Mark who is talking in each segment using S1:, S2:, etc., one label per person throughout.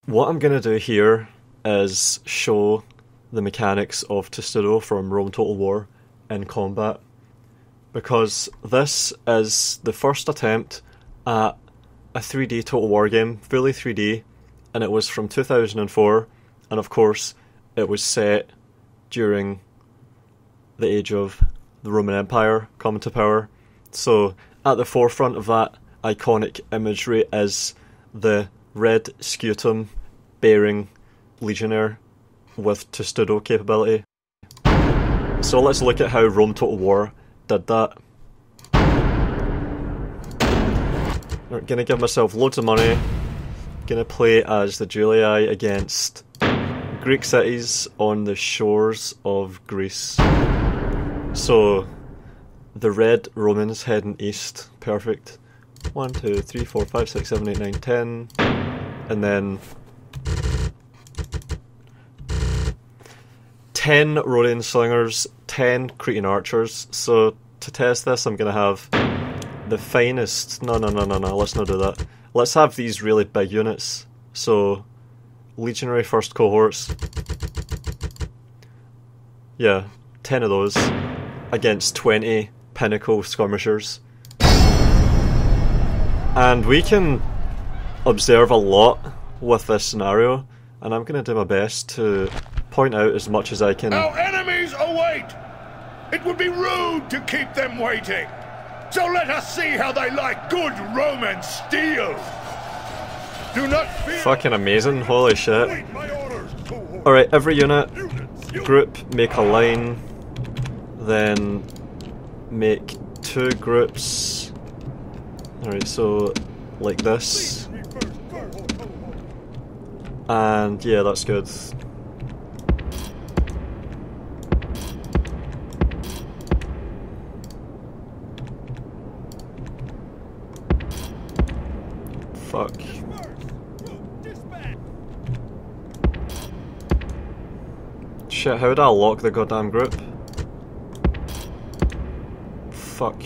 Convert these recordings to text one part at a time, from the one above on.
S1: What I'm going to do here is show the mechanics of Testudo from Rome Total War in combat, because this is the first attempt at a 3D Total War game, fully 3D, and it was from 2004, and of course it was set during the age of the Roman Empire coming to power. So at the forefront of that iconic imagery is the red scutum bearing legionnaire with Testudo capability. So let's look at how Rome Total War did that. I'm gonna give myself loads of money. Gonna play as the Julii against Greek cities on the shores of Greece. So the red Romans heading east, perfect. 1, 2, 3, 4, 5, 6, 7, 8, 9, 10, and then 10 Rhodian slingers, 10 Cretan archers. So to test this, I'm gonna have the finest. No, let's not do that. Let's have these really big units. So legionary first cohorts. Yeah, 10 of those against 20 pinnacle skirmishers. And we can observe a lot with this scenario, and I'm going to do my best to point out as much as I can.
S2: Our enemies await! It would be rude to keep them waiting! So let us see how they like good Roman steel! Do not fear!
S1: Fucking amazing, holy shit. Alright, every unit, group, make a line, then make 2 groups. Alright, so like this. And yeah, that's good. Fuck. Shit, how did I lock the goddamn group? Fuck.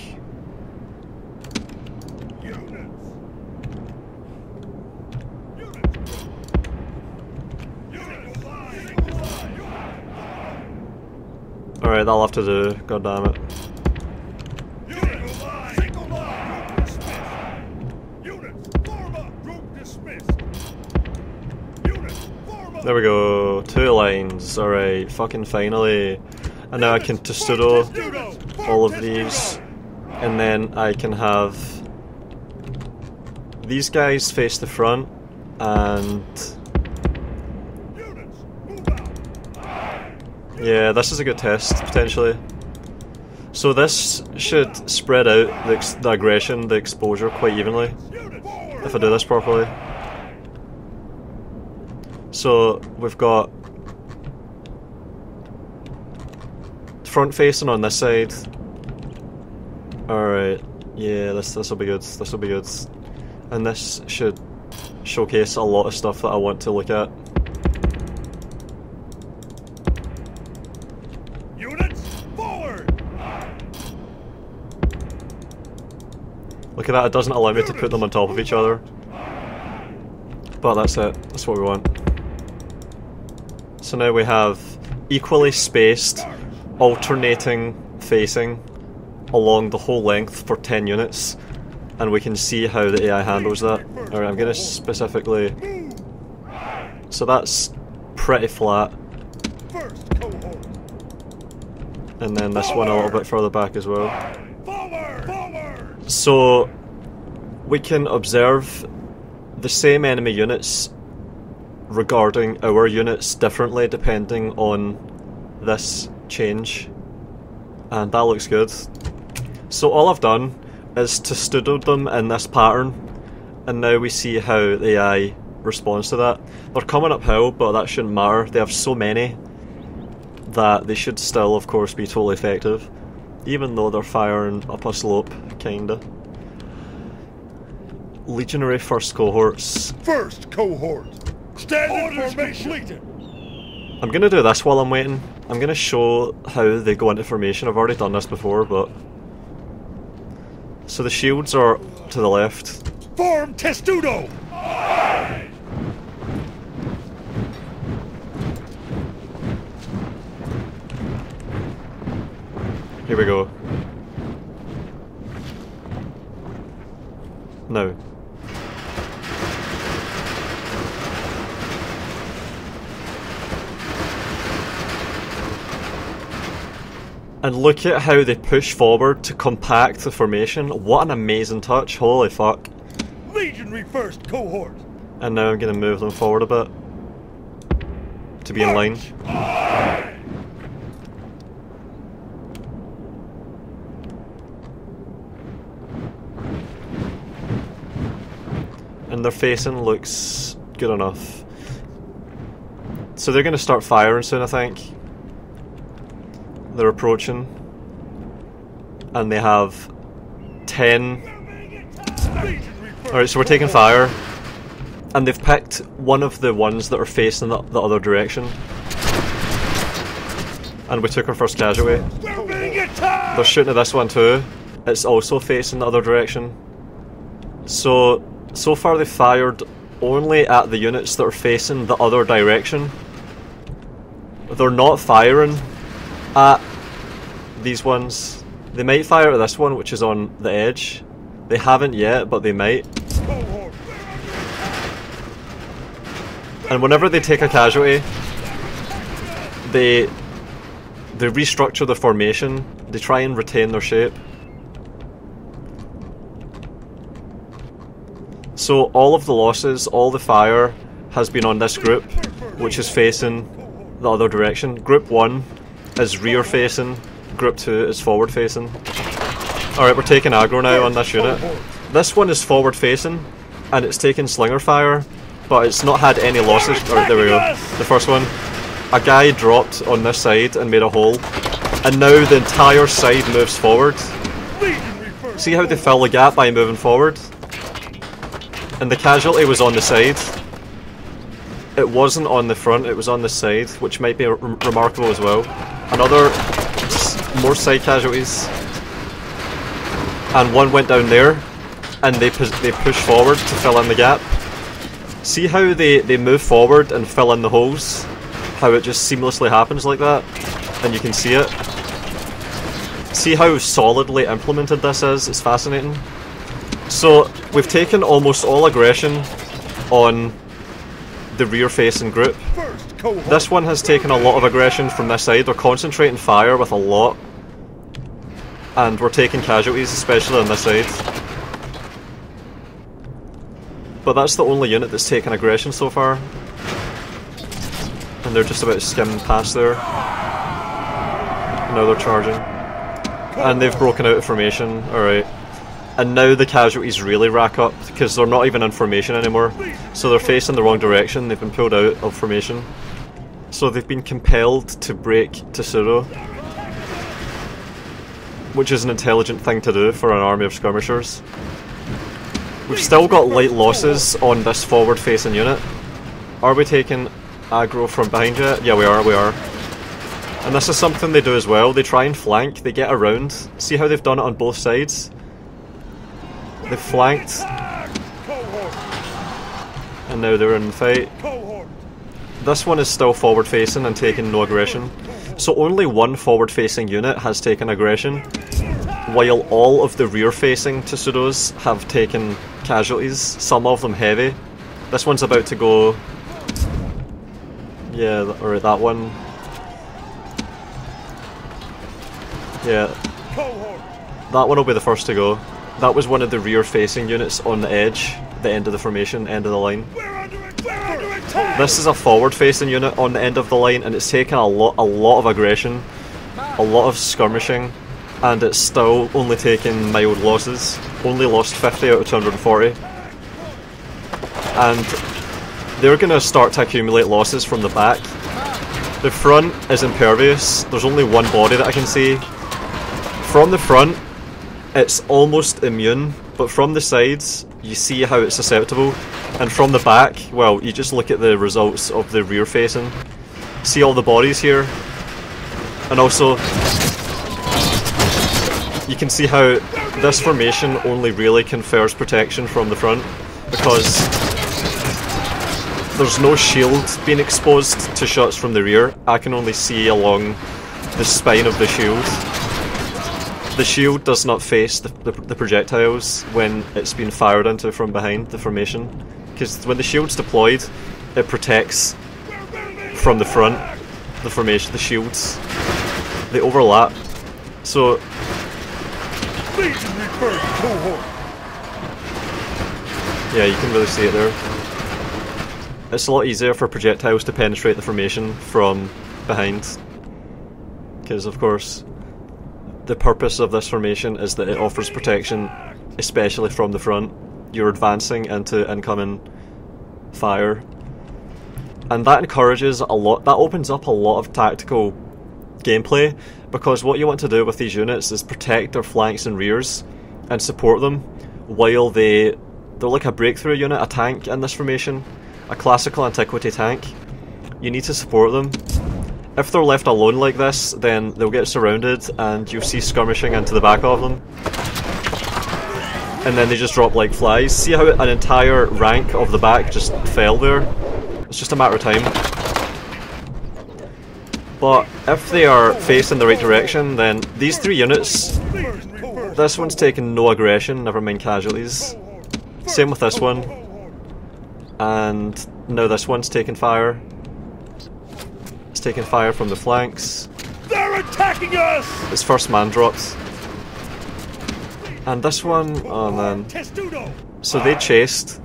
S1: Alright, that'll have to do, goddammit. There we go, 2 lines, alright, fucking finally. And now I can Testudo all of these, and then I can have these guys face the front, and yeah, this is a good test, potentially. So this should spread out the aggression, the exposure quite evenly, if I do this properly. So we've got front facing on this side. Alright, yeah, this will be good, this will be good. And this should showcase a lot of stuff that I want to look at.
S2: Units forward!
S1: Look at that, it doesn't allow me to put them on top of each other. But that's it, that's what we want. So now we have equally spaced, alternating facing along the whole length for 10 units, and we can see how the AI handles that. Alright, I'm gonna specifically... So that's pretty flat. And then this one a little bit further back as well. So we can observe the same enemy units regarding our units differently depending on this change, and that looks good. So all I've done is Testudo them in this pattern, and now we see how the AI responds to that. They're coming uphill, but that shouldn't matter. They have so many that they should still, of course, be totally effective, even though they're firing up a slope, kinda. Legionary first cohorts.
S2: First cohort! Stand in formation!
S1: I'm gonna do this while I'm waiting. I'm gonna show how they go into formation. I've already done this before, but... So the shields are to the left.
S2: Form Testudo!
S1: Here we go. Now. And look at how they push forward to compact the formation. What an amazing touch, holy fuck.
S2: Legionary first cohort.
S1: And now I'm going to move them forward a bit. To be in line. And their facing looks good enough. So they're going to start firing soon, I think. They're approaching. And they have 10. Alright, so we're taking fire. And they've picked one of the ones that are facing the other direction. And we took our first casualty. They're shooting at this one too. It's also facing the other direction. So far they've fired only at the units that are facing the other direction. They're not firing at these ones. They might fire at this one, which is on the edge. They haven't yet, but they might. And whenever they take a casualty, they restructure the formation. They try and retain their shape. So all of the losses, all the fire has been on this group, which is facing the other direction. Group 1 is rear facing, Group 2 is forward facing. Alright, we're taking aggro now on this unit. This one is forward facing, and it's taken slinger fire, but it's not had any losses. Alright, there we go. The first one. A guy dropped on this side and made a hole, and now the entire side moves forward. See how they fill the gap by moving forward? And the casualty was on the side. It wasn't on the front, it was on the side, which might be remarkable as well. Another, more side casualties. And one went down there, and they push forward to fill in the gap. See how they move forward and fill in the holes? How it just seamlessly happens like that? And you can see it. See how solidly implemented this is? It's fascinating. So, we've taken almost all aggression on the rear-facing group. This one has taken a lot of aggression from this side. They're concentrating fire with a lot. And we're taking casualties, especially on this side. But that's the only unit that's taken aggression so far. And they're just about to skim past there. Now they're charging. And they've broken out of formation, alright. And now the casualties really rack up, because they're not even in formation anymore. So they're facing the wrong direction, they've been pulled out of formation. So they've been compelled to break Testudo. Which is an intelligent thing to do for an army of skirmishers. We've still got light losses on this forward-facing unit. Are we taking aggro from behind yet? Yeah, we are. And this is something they do as well. They try and flank, they get around. See how they've done it on both sides? They've flanked. And now they're in the fight. This one is still forward-facing and taking no aggression. So only one forward-facing unit has taken aggression, while all of the rear-facing Testudos have taken casualties, some of them heavy. This one's about to go... Yeah, or that one. Yeah. That one will be the first to go. That was one of the rear-facing units on the edge, the end of the formation, end of the line. This is a forward-facing unit on the end of the line, and it's taken a lot of aggression, a lot of skirmishing, and it's still only taken mild losses. Only lost 50 out of 240. And they're going to start to accumulate losses from the back. The front is impervious. There's only one body that I can see. From the front, it's almost immune, but from the sides, you see how it's susceptible. And from the back, well, you just look at the results of the rear facing. See all the bodies here? And also, you can see how this formation only really confers protection from the front, because there's no shield being exposed to shots from the rear. I can only see along the spine of the shield. the shield does not face the projectiles when it's been fired into from behind the formation, because when the shield's deployed, it protects from the front, the formation, the shields. They overlap, so yeah, you can really see it there. It's a lot easier for projectiles to penetrate the formation from behind, because of course the purpose of this formation is that it offers protection, especially from the front. You're advancing into incoming fire, and that encourages a lot, that opens up a lot of tactical gameplay, because what you want to do with these units is protect their flanks and rears and support them while they're like a breakthrough unit, a tank in this formation, a classical antiquity tank. You need to support them. If they're left alone like this, then they'll get surrounded and you'll see skirmishing into the back of them, and then they just drop like flies. See how an entire rank of the back just fell there? It's just a matter of time. But if they are facing the right direction, then these three units, this one's taken no aggression, never mind casualties. Same with this one. And now this one's taking fire. It's taking fire from the flanks.
S2: They're attacking us!
S1: Its first man dropped. And this one, oh man.
S2: Testudo!
S1: So they chased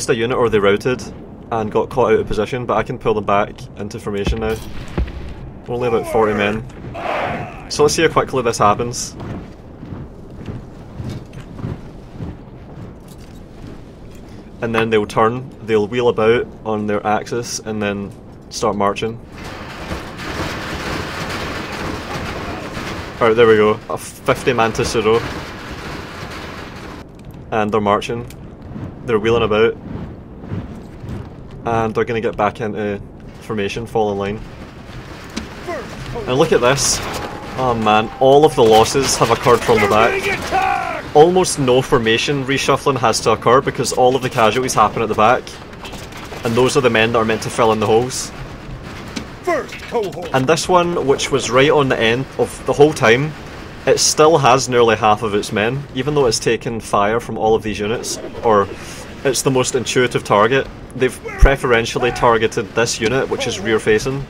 S1: a unit, or they routed and got caught out of position, but I can pull them back into formation now. Only about 40 men. So let's see how quickly this happens. And then they'll turn, they'll wheel about on their axis and then start marching. Alright, there we go. A 50-man Testudo. And they're marching. They're wheeling about. And they're going to get back into formation, fall in line. And look at this. Oh man, all of the losses have occurred from the back. Almost no formation reshuffling has to occur because all of the casualties happen at the back. And those are the men that are meant to fill in the holes. And this one, which was right on the end of the whole time, it still has nearly half of its men, even though it's taken fire from all of these units, or it's the most intuitive target. They've preferentially targeted this unit, which is rear facing.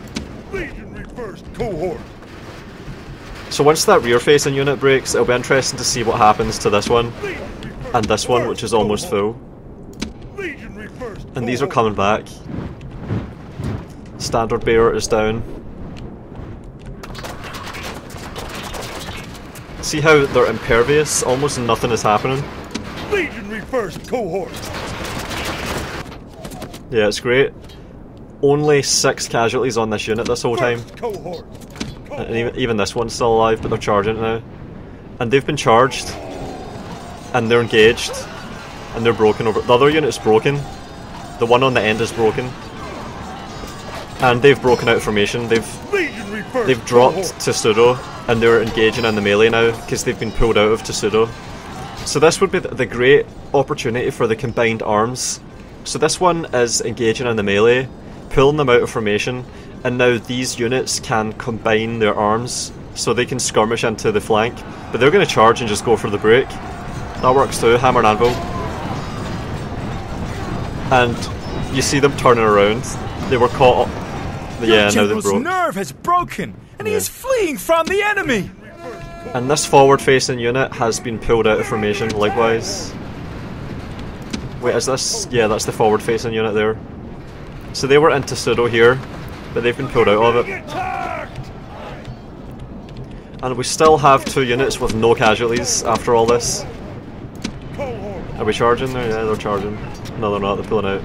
S1: So once that rear facing unit breaks, it'll be interesting to see what happens to this one, and this one, which is almost full. And these are coming back. Standard bearer is down. See how they're impervious? Almost nothing is happening.
S2: Legionary first cohort.
S1: Yeah, it's great. Only 6 casualties on this unit this whole time. And even this one's still alive, but they're charging it now. And they've been charged. And they're engaged. And they're broken over. The other unit's broken. The one on the end is broken. And they've broken out of formation. They've dropped Testudo, and they're engaging in the melee now because they've been pulled out of Testudo. So this would be the great opportunity for the combined arms. So this one is engaging in the melee, pulling them out of formation, and now these units can combine their arms so they can skirmish into the flank. But they're going to charge and just go for the break. That works too, hammer and anvil. And you see them turning around. They were caught up. Yeah, now they broke.
S3: Nerve has broken, and he is fleeing from the enemy.
S1: And this forward-facing unit has been pulled out of formation. Likewise. Wait, is this? Yeah, that's the forward-facing unit there. So they were in Testudo here, but they've been pulled out of it. And we still have 2 units with no casualties after all this. Are we charging there? Yeah, they're charging. No, they're not. They're pulling out.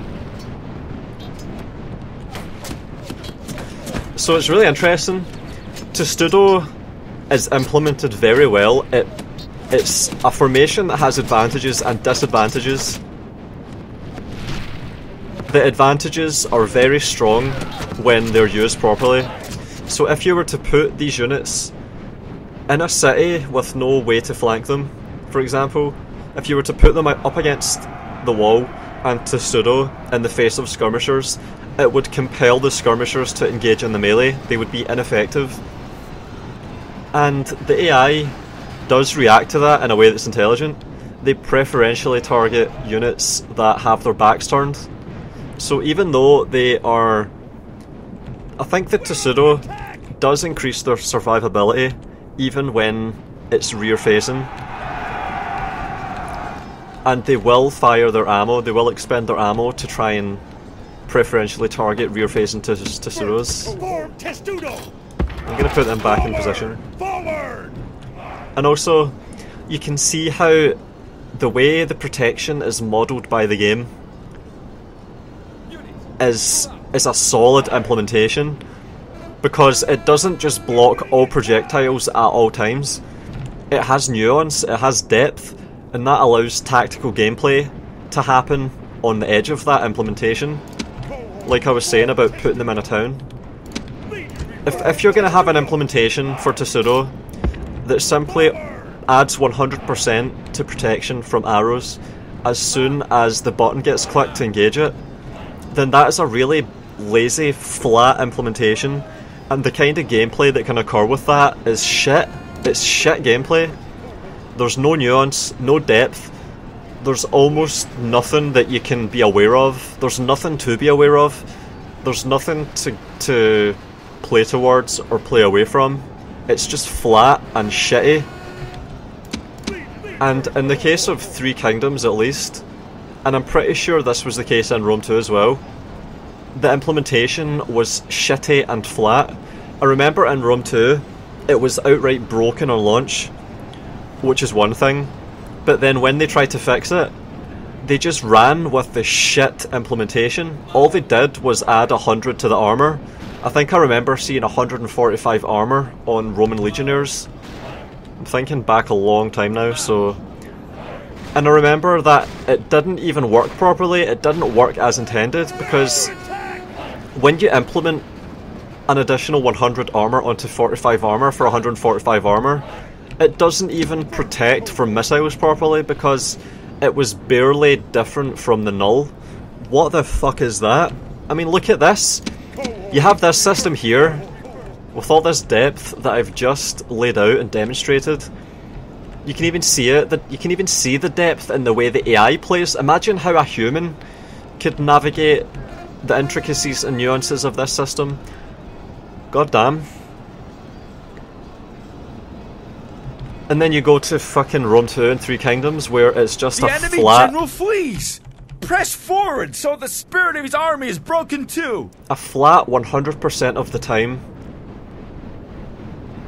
S1: So it's really interesting. Testudo is implemented very well. It's a formation that has advantages and disadvantages. The advantages are very strong when they're used properly. So if you were to put these units in a city with no way to flank them, for example, if you were to put them up against the wall and Testudo in the face of skirmishers, it would compel the skirmishers to engage in the melee. They would be ineffective. And the AI does react to that in a way that's intelligent. They preferentially target units that have their backs turned. So even though they are... I think the Testudo does increase their survivability even when it's rear facing. And they will fire their ammo, they will expend their ammo to try and preferentially target rear facing Testudos. I'm going to put them back in position. And also, you can see how the way the protection is modelled by the game is a solid implementation, because it doesn't just block all projectiles at all times. It has nuance, it has depth, and that allows tactical gameplay to happen on the edge of that implementation. Like I was saying about putting them in a town. If you're going to have an implementation for Testudo that simply adds 100% to protection from arrows as soon as the button gets clicked to engage it, then that is a really lazy, flat implementation, and the kind of gameplay that can occur with that is shit. It's shit gameplay. There's no nuance, no depth, there's almost nothing that you can be aware of, there's nothing to be aware of, there's nothing to play towards or play away from. It's just flat and shitty. And in the case of Three Kingdoms at least, and I'm pretty sure this was the case in Rome 2 as well, the implementation was shitty and flat. I remember in Rome 2 it was outright broken on launch, which is one thing, but then when they tried to fix it, they just ran with the shit implementation. All they did was add 100 to the armour. I think I remember seeing 145 armour on Roman legionnaires. I'm thinking back a long time now, so... And I remember that it didn't even work properly, it didn't work as intended, because when you implement an additional 100 armour onto 45 armour for 145 armour, it doesn't even protect from missiles properly, because it was barely different from the null. What the fuck is that? I mean, look at this. You have this system here, with all this depth that I've just laid out and demonstrated. You can even see it, you can even see the depth in the way the AI plays. Imagine how a human could navigate the intricacies and nuances of this system. God damn. And then you go to fucking Rome 2 and Three Kingdoms, where it's just a
S3: enemy
S1: flat...
S3: general flees! Press forward so the spirit of his army is broken too!
S1: A flat 100% of the time,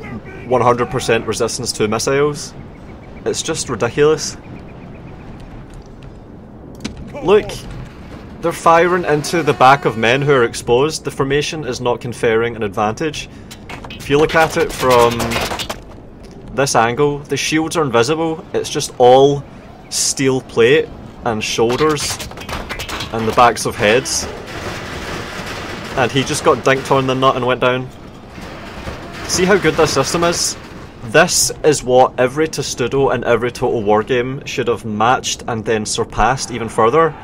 S1: 100% resistance to missiles. It's just ridiculous. Look, they're firing into the back of men who are exposed. The formation is not conferring an advantage. If you look at it from this angle, the shields are invisible. It's just all steel plate and shoulders and the backs of heads. And he just got dinked on the nut and went down. See how good this system is? This is what every Testudo and every Total War game should have matched and then surpassed even further.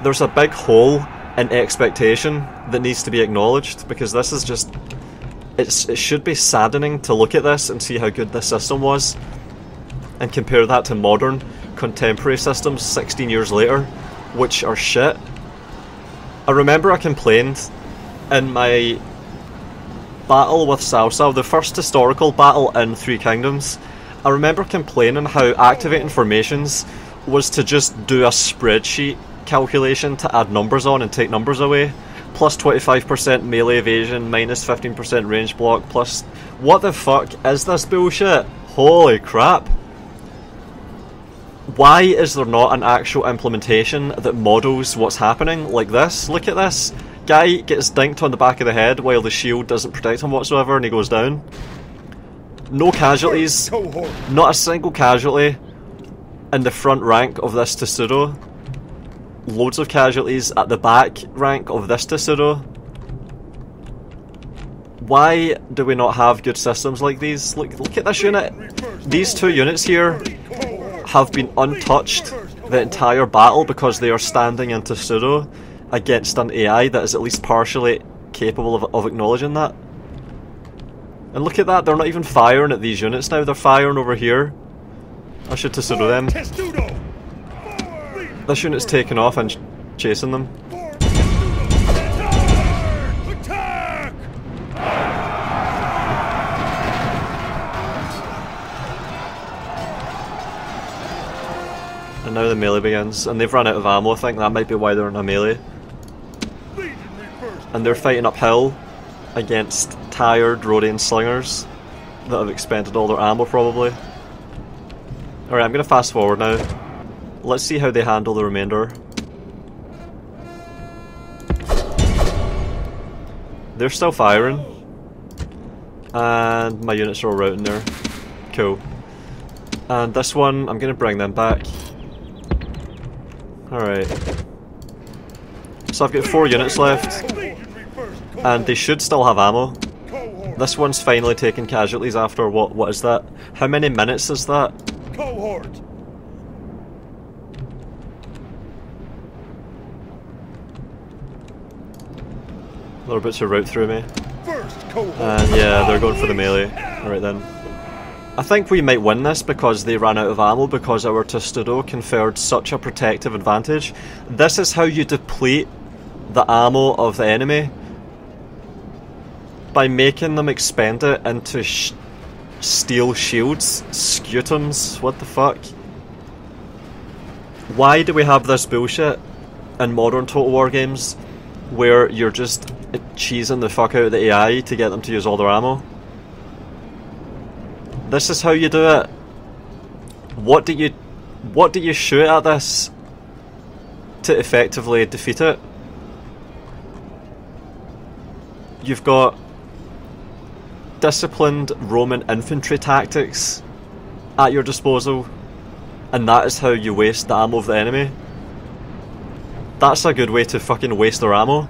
S1: There's a big hole in expectation that needs to be acknowledged, because this is just... It should be saddening to look at this and see how good this system was and compare that to modern, contemporary systems 16 years later, which are shit. I remember I complained in my battle with Salsal, the first historical battle in Three Kingdoms. I remember complaining how activating formations was to just do a spreadsheet calculation to add numbers on and take numbers away. Plus 25% melee evasion, minus 15% range block, plus... What the fuck is this bullshit? Holy crap. Why is there not an actual implementation that models what's happening like this? Look at this. Guy gets dinked on the back of the head while the shield doesn't protect him whatsoever and he goes down. No casualties. Not a single casualty in the front rank of this Testudo. Loads of casualties at the back rank of this Testudo. Why do we not have good systems like these? Look at this unit. These two units here have been untouched the entire battle because they are standing in Testudo against an AI that is at least partially capable of acknowledging that. And look at that, they're not even firing at these units now, they're firing over here. I should Testudo them.
S2: Testudo!
S1: This unit's taken off and chasing them.
S2: Attack!
S1: And now the melee begins, and they've run out of ammo. I think that might be why they're in a melee. And they're fighting uphill against tired Rhodian slingers that have expended all their ammo probably. Alright, I'm gonna fast forward now. Let's see how they handle the remainder. They're still firing. And my units are all routing there. Cool. And this one, I'm gonna bring them back. Alright. So I've got 4 units left. And they should still have ammo. This one's finally taking casualties after what is that? How many minutes is that?
S2: Cohort!
S1: They're about to route through me.
S2: First cohort!
S1: And yeah, they're going for the melee. Alright then. I think we might win this because they ran out of ammo because our Testudo conferred such a protective advantage. This is how you deplete the ammo of the enemy. By making them expend it into steel shields, scutums, what the fuck? Why do we have this bullshit in modern Total War games where you're just cheesing the fuck out of the AI to get them to use all their ammo? This is how you do it. What do you shoot at this to effectively defeat it? You've got disciplined Roman infantry tactics at your disposal, and that is how you waste the ammo of the enemy. That's a good way to fucking waste their ammo.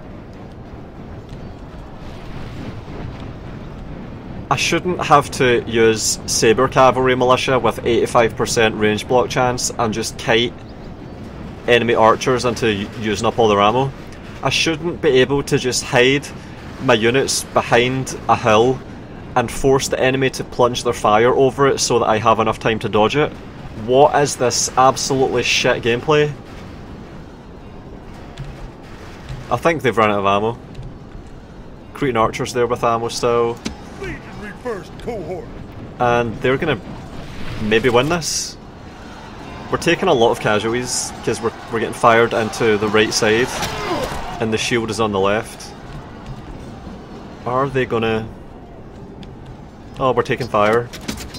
S1: I shouldn't have to use Sabre Cavalry Militia with 85% range block chance and just kite enemy archers into using up all their ammo. I shouldn't be able to just hide my units behind a hill and force the enemy to plunge their fire over it so that I have enough time to dodge it. What is this absolutely shit gameplay? I think they've run out of ammo. Cretan archers there with ammo still.
S2: Legionary first cohort!
S1: And they're gonna maybe win this. We're taking a lot of casualties because we're getting fired into the right side and the shield is on the left. Are they gonna... Oh, we're taking fire.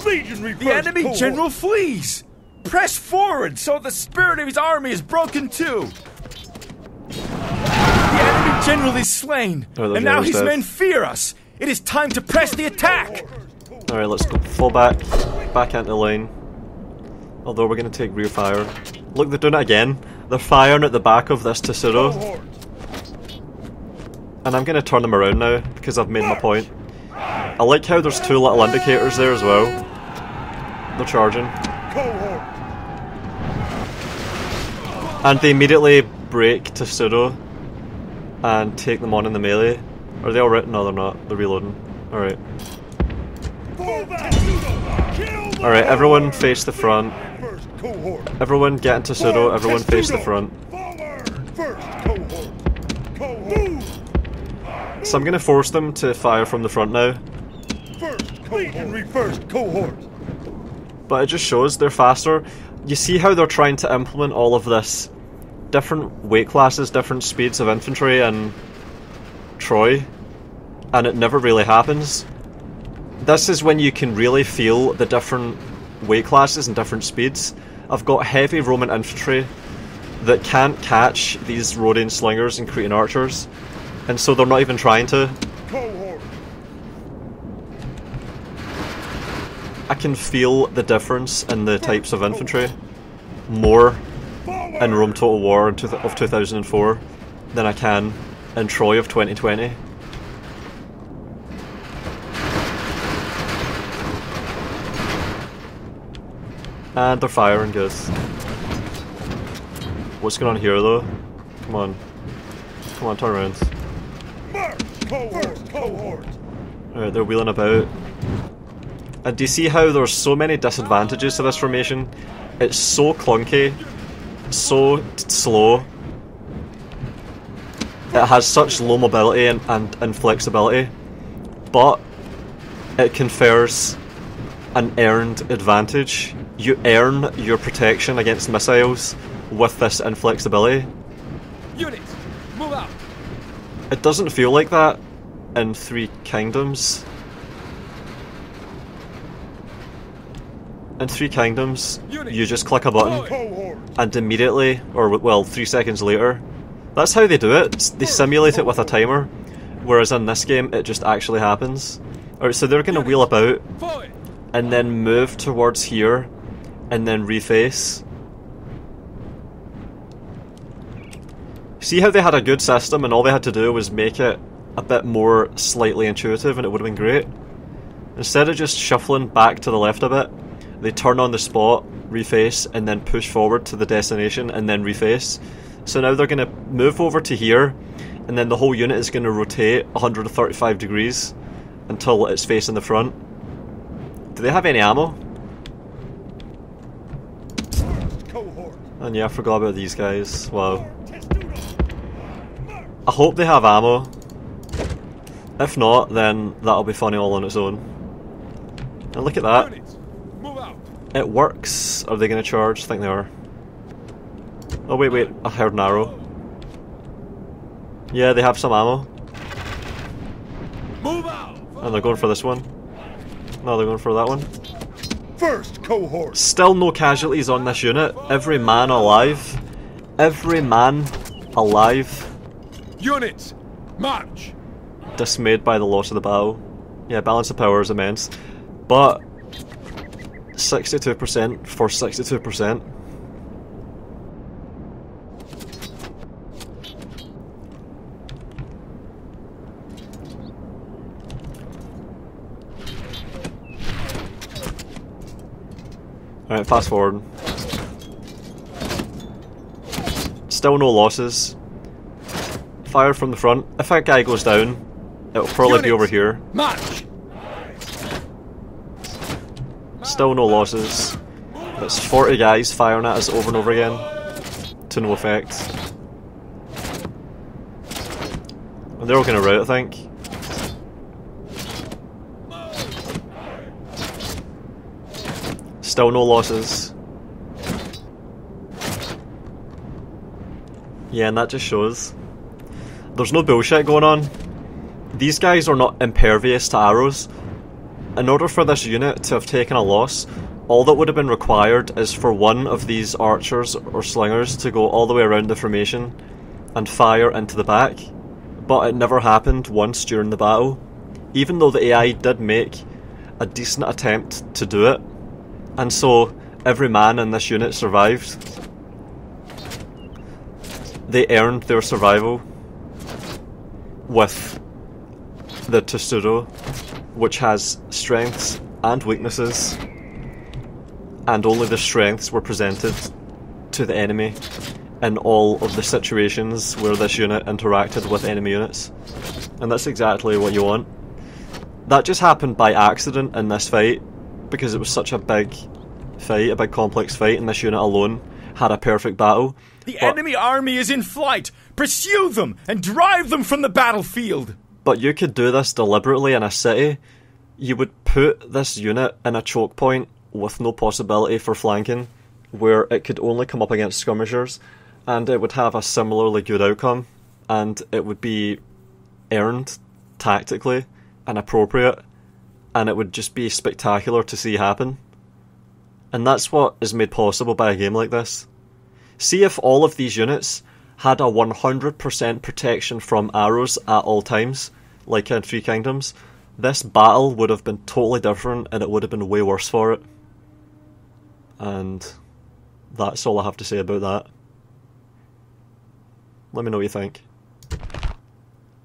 S3: The enemy general flees! Press forward so the spirit of his army is broken too! The enemy general is slain, and now his men fear us! It is time to press the attack!
S1: Alright, let's go. Fall back into the lane. Although we're going to take rear fire. Look, they're doing it again. They're firing at the back of this Testudo. And I'm going to turn them around now, because I've made my point. I like how there's 2 little indicators there as well. They're charging. And they immediately break Testudo and take them on in the melee. Are they all written? No, they're not. They're reloading. Alright. Alright, everyone face the front. Everyone get into Testudo, everyone face the front. So I'm gonna force them to fire from the front now.
S2: First cohort!
S1: But it just shows they're faster. You see how they're trying to implement all of this different weight classes, different speeds of infantry and Troy, and it never really happens. This is when you can really feel the different weight classes and different speeds. I've got heavy Roman infantry that can't catch these Rhodian slingers and Cretan archers, and so they're not even trying to. I can feel the difference in the types of infantry more in Rome Total War of 2004 than I can in Troy of 2020. And they're firing good. What's going on here though? Come on. Come on, turn around.
S2: Cohort!
S1: Alright, they're wheeling about. And do you see how there's so many disadvantages to this formation? It's so clunky, so slow. It has such low mobility and flexibility, but it confers an earned advantage. You earn your protection against missiles with this inflexibility.
S3: Units, move out.
S1: It doesn't feel like that in Three Kingdoms. In Three Kingdoms, you just click a button and immediately, or well, 3 seconds later, that's how they do it. They simulate it with a timer, whereas in this game it just actually happens. Alright, so they're going to wheel about and then move towards here and then reface. See how they had a good system and all they had to do was make it a bit more slightly intuitive and it would have been great. Instead of just shuffling back to the left a bit, they turn on the spot, reface, and then push forward to the destination and then reface. So now they're going to move over to here, and then the whole unit is going to rotate 135 degrees until it's facing the front. Do they have any ammo? And yeah, I forgot about these guys. Wow. I hope they have ammo. If not, then that'll be funny all on its own. And look at that. It works. Are they going to charge? I think they are. Oh wait, I heard an arrow. Yeah, they have some ammo.
S2: Move out.
S1: And they're going for this one. No, they're going for that one.
S2: First cohort.
S1: Still no casualties on this unit. Every man alive. Every man alive.
S2: Units, march.
S1: Dismayed by the loss of the battle. Yeah, balance of power is immense. But 62% for 62%. Alright, fast forward. Still no losses. Fire from the front. If that guy goes down, it'll probably be over here.
S2: March.
S1: Still no losses. It's 40 guys firing at us over and over again. To no effect. And they're all going to rout, I think. Still no losses. Yeah, and that just shows there's no bullshit going on. These guys are not impervious to arrows. In order for this unit to have taken a loss, all that would have been required is for one of these archers or slingers to go all the way around the formation and fire into the back. But it never happened once during the battle, even though the AI did make a decent attempt to do it. And so every man in this unit survived. They earned their survival with the Testudo, which has strengths and weaknesses, and only the strengths were presented to the enemy in all of the situations where this unit interacted with enemy units. And that's exactly what you want. That just happened by accident in this fight, because it was such a big fight, a big complex fight, and this unit alone had a perfect battle.
S3: The enemy army is in flight! Pursue them and drive them from the battlefield!
S1: But you could do this deliberately in a city. You would put this unit in a choke point with no possibility for flanking, where it could only come up against skirmishers, and it would have a similarly good outcome, and it would be earned tactically and appropriate, and it would just be spectacular to see happen. And that's what is made possible by a game like this. See if all of these units had a 100% protection from arrows at all times, like in Three Kingdoms, this battle would have been totally different and it would have been way worse for it. And that's all I have to say about that. Let me know what you think.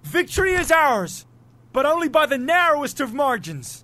S3: Victory is ours, but only by the narrowest of margins.